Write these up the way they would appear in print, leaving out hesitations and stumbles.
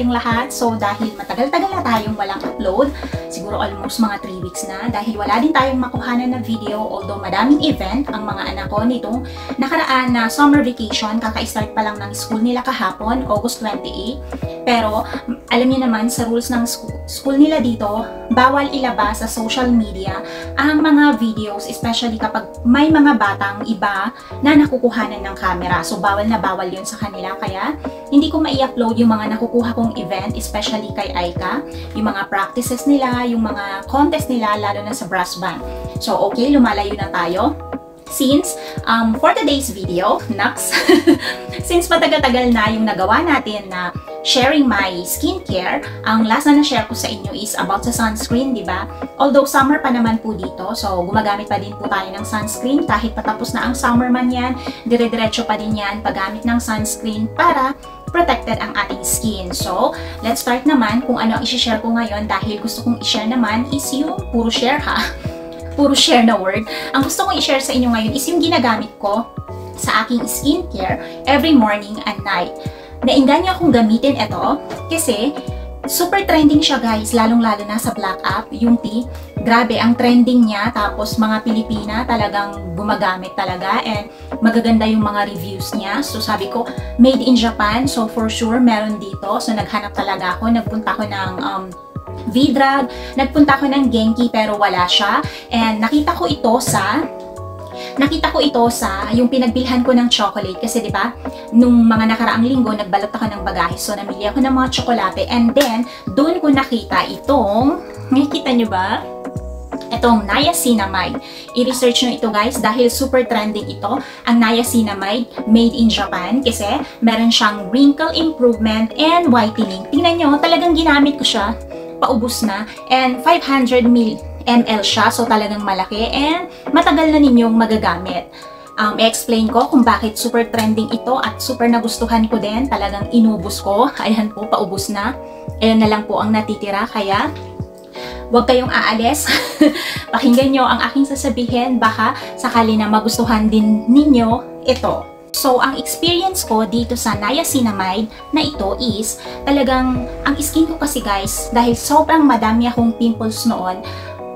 kayong lahat. So dahil matagal-tagal na tayong walang upload, siguro almost mga 3 weeks na, dahil wala din tayong makuhanan na video, although madaming event ang mga anak ko nitong nakaraan na summer vacation, kaka-start pa lang ng school nila kahapon, August 28. Pero alam niyo naman sa rules ng school nila dito, bawal ilabas sa social media ang mga videos, especially kapag may mga batang iba na nakukuhanan ng camera. So bawal na bawal yun sa kanila, kaya hindi ko mai-upload yung mga nakukuha kong event, especially kay Aika, yung mga practices nila, yung mga contest nila, lalo na sa brass band. So okay, lumalayo na tayo. Since, for today's video, Naks, since matagal-tagal na yung nagawa natin na sharing my skincare, ang last na na-share ko sa inyo is about sa sunscreen, di ba? Although summer pa naman po dito, so gumagamit pa din po tayo ng sunscreen, kahit patapos na ang summer man yan, dire-diretso pa din yan paggamit ng sunscreen para protected ang ating skin. So, let's start naman kung ano ang i-share ko ngayon, dahil gusto kong i-share naman is yung puro share ha. Puro share na word. Ang gusto kong i-share sa inyo ngayon is yung ginagamit ko sa aking skincare every morning and night. Nainganyo akong gamitin ito kasi super trending siya guys, lalong-lalo na sa Black App, yung tea. Grabe, ang trending niya, tapos mga Pilipina talagang gumagamit talaga and magaganda yung mga reviews niya. So sabi ko, made in Japan, so for sure meron dito. So naghanap talaga ako, nagpunta ko ng V-Drug, nagpunta ko ng Genki pero wala siya. And nakita ko ito sa yung pinagbilhan ko ng chocolate kasi 'di ba nung mga nakaraang linggo nagbalot ako ng bagahe, so namili ako ng mga tsokolate and then doon ko nakita itong, nakikita nyo ba? Itong niacinamide. I-research nyo ito guys dahil super trending ito. Ang niacinamide made in Japan kasi meron siyang wrinkle improvement and whitening. Tingnan nyo, talagang ginamit ko siya. Paubos na. And 500 ml siya. So talagang malaki. And matagal na ninyong magagamit. I-explain ko kung bakit super trending ito at super nagustuhan ko din. Talagang inubos ko. Ayan po, paubos na. Ayan na lang po ang natitira. Kaya huwag kayong aalis. Pakinggan nyo ang aking sasabihin. Baka sakali na magustuhan din ninyo ito. So, ang experience ko dito sa niacinamide na ito is talagang ang skin ko kasi guys, dahil sobrang madami akong pimples noon,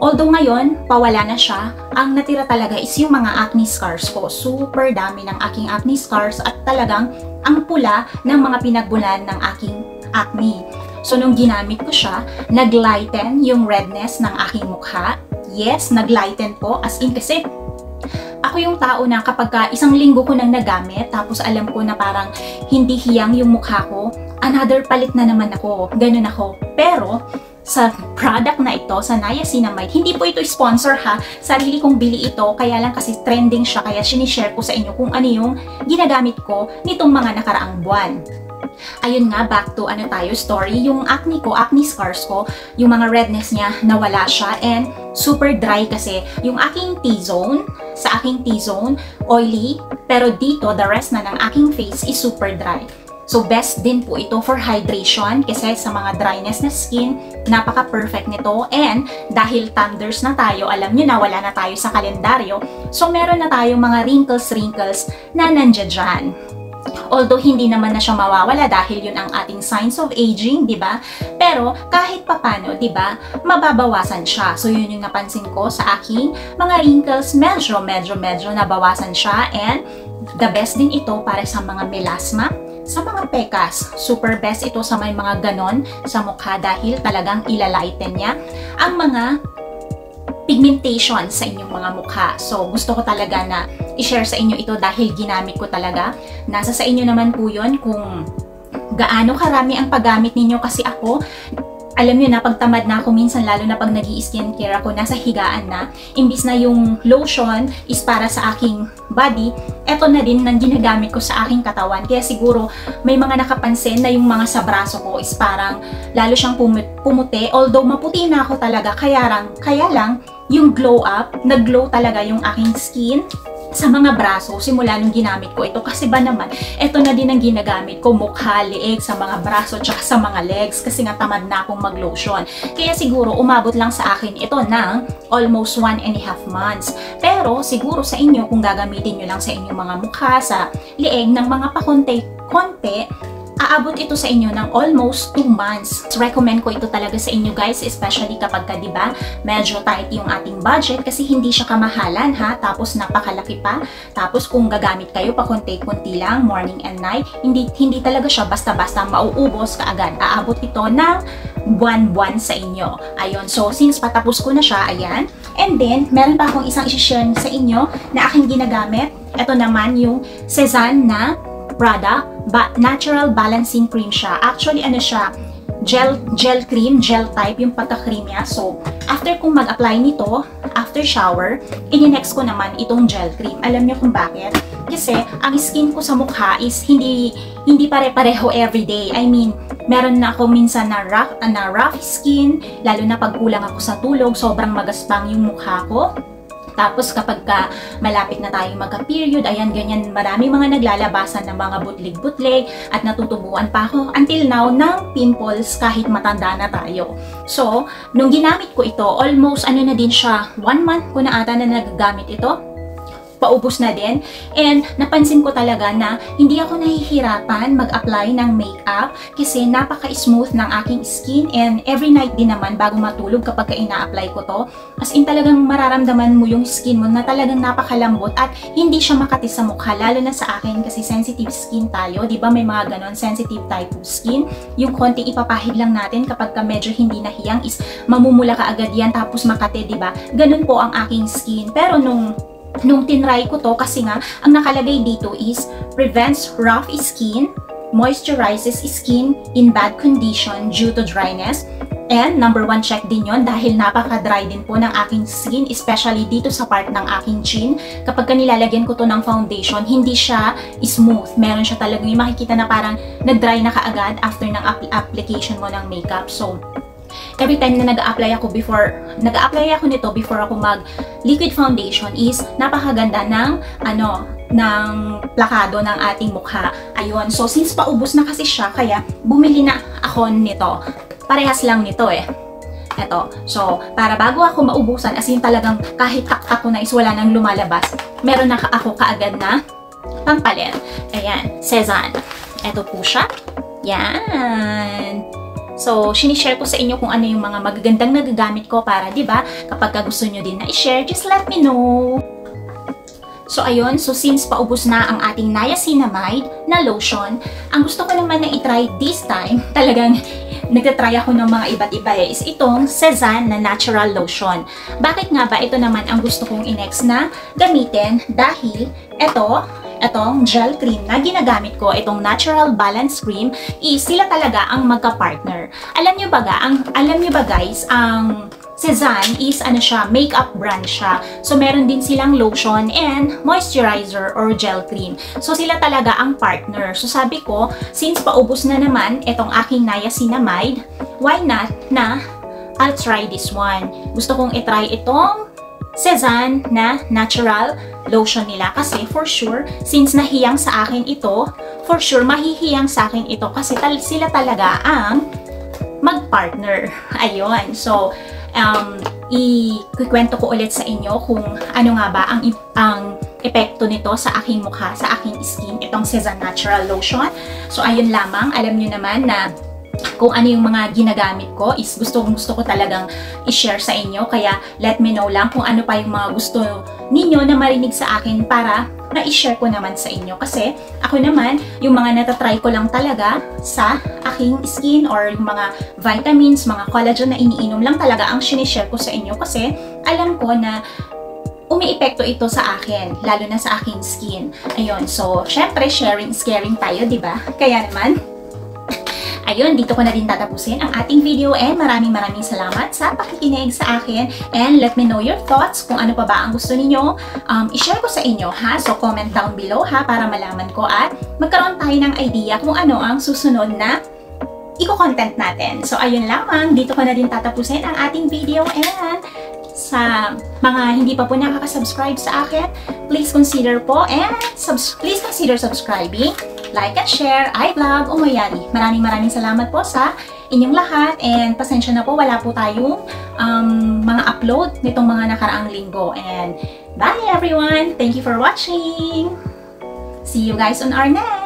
although ngayon, pawala na siya, ang natira talaga is yung mga acne scars ko. Super dami ng aking acne scars at talagang ang pula ng mga pinagbulan ng aking acne. So, nung ginamit ko siya, nag-lighten yung redness ng aking mukha. Yes, nag-lighten po. As in kasi, ako yung tao na kapag isang linggo ko nang nagamit, tapos alam ko na parang hindi hiyang yung mukha ko, another palit na naman ako. Ganun ako. Pero, sa product na ito, sa niacinamide, hindi po ito sponsor ha. Sarili kong bili ito, kaya lang kasi trending siya, kaya sinishare ko sa inyo kung ano yung ginagamit ko nitong mga nakaraang buwan. Ayun nga, back to story, yung acne ko, acne scars ko, yung mga redness niya, nawala siya and super dry kasi yung aking T-zone, sa aking T-zone, oily, pero dito, the rest na ng aking face is super dry. So, best din po ito for hydration kasi sa mga dryness na skin, napaka-perfect nito. And dahil thunders na tayo, alam nyo na, wala na tayo sa kalendaryo, so meron na tayong mga wrinkles na nandiyan dyan. Although hindi naman na siya mawawala dahil yun ang ating signs of aging, di ba? Pero kahit papano, di ba, mababawasan siya. So yun yung napansin ko sa aking mga wrinkles, medyo nabawasan siya. And the best din ito para sa mga melasma, sa mga pekas. Super best ito sa may mga ganon sa mukha dahil talagang ilalighten niya ang mga pigmentation sa inyong mga mukha. So, gusto ko talaga na i-share sa inyo ito dahil ginamit ko talaga. Nasa sa inyo naman po yun kung gaano karami ang paggamit ninyo kasi ako, alam nyo na, pagtamad na ako minsan, lalo na pag nag-i-skincare ako, nasa higaan na, imbis na yung lotion is para sa aking body, eto na din nang ginagamit ko sa aking katawan. Kaya siguro, may mga nakapansin na yung mga sa braso ko is parang lalo siyang pumuti. Although maputi na ako talaga, kaya lang, yung glow up, nag-glow talaga yung aking skin sa mga braso simula nung ginamit ko ito. Kasi ba naman, ito na din ang ginagamit ko, mukha, leeg, sa mga braso, tsaka sa mga legs kasi nga tamad na akong mag-lotion. Kaya siguro umabot lang sa akin ito ng almost 1.5 months. Pero siguro sa inyo, kung gagamitin nyo lang sa inyong mga mukha, sa leeg ng mga pakonti-konti, aabot ito sa inyo ng almost 2 months. Recommend ko ito talaga sa inyo guys, especially kapag ka, diba, medyo tight yung ating budget kasi hindi siya kamahalan ha, tapos napakalaki pa. Tapos kung gagamit kayo pa konti-konti lang, morning and night, hindi talaga siya basta-basta mauubos kaagad. Aabot ito ng buwan-buwan sa inyo. Ayun, so since patapos ko na siya, ayan. And then, meron pa akong isang isi-share sa inyo na aking ginagamit. Ito naman yung Cezanne na product, natural balancing cream siya. Actually, ano siya, gel cream, gel type yung pagka-cream niya. So, after kong mag-apply nito, after shower, ini-next ko naman itong gel cream. Alam niyo kung bakit? Kasi, ang skin ko sa mukha is hindi pare-pareho everyday. I mean, meron na ako minsan na rough skin, lalo na pag kulang ako sa tulog, sobrang magaspang yung mukha ko. Tapos kapag malapit na tayong magka-period, ayan, ganyan, maraming mga naglalabasan ng mga butlig-butlig at natutubuan pa ako until now ng pimples kahit matanda na tayo. So, nung ginamit ko ito, almost ano na din siya, 1 month ko na ata na nagagamit ito. Paubos na din. And napansin ko talaga na hindi ako nahihirapan mag-apply ng makeup kasi napaka-smooth ng aking skin, and every night din naman bago matulog kapag ina-apply ko to, as in talagang mararamdaman mo yung skin mo na talagang napakalambot at hindi siya makati sa mukha, lalo na sa akin kasi sensitive skin tayo, di ba may mga ganon, sensitive type of skin, yung konting ipapahid lang natin kapag ka medyo hindi nahiyang is mamumula ka agad yan tapos makati, di ba? Ganun po ang aking skin. Pero nung tinry ko to, kasi nga, ang nakalagay dito is prevents rough skin, moisturizes skin in bad condition due to dryness, and number 1 check din yon dahil napaka-dry din po ng aking skin, especially dito sa part ng aking chin. Kapag nilalagyan ko to ng foundation, hindi siya smooth. Meron siya talagang yung makikita na parang nag-dry na kaagad after ng application mo ng makeup. So, every time na nag-a-apply ako nito before ako mag liquid foundation is napakaganda ng ng plakado ng ating mukha. Ayun. So since paubos na kasi siya, kaya bumili na ako nito. Parehas lang nito eh. Eto. So, para bago ako maubusan, as in talagang kahit taktak ko na is wala nang lumalabas, meron na ako kaagad na pampalit. Ayan. Cezanne. Eto po siya. Yan. So, sinishare ko sa inyo kung ano yung mga magagandang nagagamit ko para, di ba, kapag gusto nyo din na i-share, just let me know. So, ayun. So, since paubos na ang ating niacinamide na lotion, ang gusto ko naman na i-try this time, talagang nagtatry ako ng mga iba't iba is itong Cezanne na natural lotion. Bakit nga ba ito naman ang gusto kong i-next na gamitin? Dahil itong gel cream na ginagamit ko, itong natural balance cream, is sila talaga ang magka-partner. Alam nyo ba guys, ang Cezanne is siya, makeup brand siya. So meron din silang lotion and moisturizer or gel cream. So sila talaga ang partner. So sabi ko, since paubos na naman itong aking niacinamide, why not na I'll try this one. Gusto kong i-try itong Cezanne na natural lotion nila kasi for sure, since nahiyang sa akin ito, for sure mahihiyang sa akin ito kasi sila talaga ang mag-partner. Ayun. So, ikwento ko ulit sa inyo kung ano nga ba ang epekto nito sa aking mukha, sa aking skin, itong Cezanne natural lotion. So, ayun lamang. Alam nyo naman na kung ano yung mga ginagamit ko is gusto ko talagang i-share sa inyo. Kaya let me know lang kung ano pa yung mga gusto ninyo na marinig sa akin para na-i-share ko naman sa inyo. Kasi ako naman, yung mga natatry ko lang talaga sa aking skin or yung mga vitamins, mga collagen na iniinom lang talaga ang sinishare ko sa inyo. Kasi alam ko na umiepekto ito sa akin, lalo na sa aking skin. Ayun, so syempre sharing is caring tayo, di ba? Kaya naman, ayun, dito ko na din tatapusin ang ating video, and maraming salamat sa pakikinig sa akin, and let me know your thoughts kung ano pa ba ang gusto ninyo i-share ko sa inyo, ha? So comment down below, ha, para malaman ko at magkaroon tayo ng idea kung ano ang susunod na i-content natin. So ayun lamang, dito ko na din tatapusin ang ating video, and sa mga hindi pa po nakaka-subscribe sa akin, please consider po and please consider subscribing, like and share, iVlog, Umayari. Maraming salamat po sa inyong lahat, and pasensya na po, wala po tayong mga upload nitong mga nakaraang linggo. And bye everyone! Thank you for watching! See you guys on our next!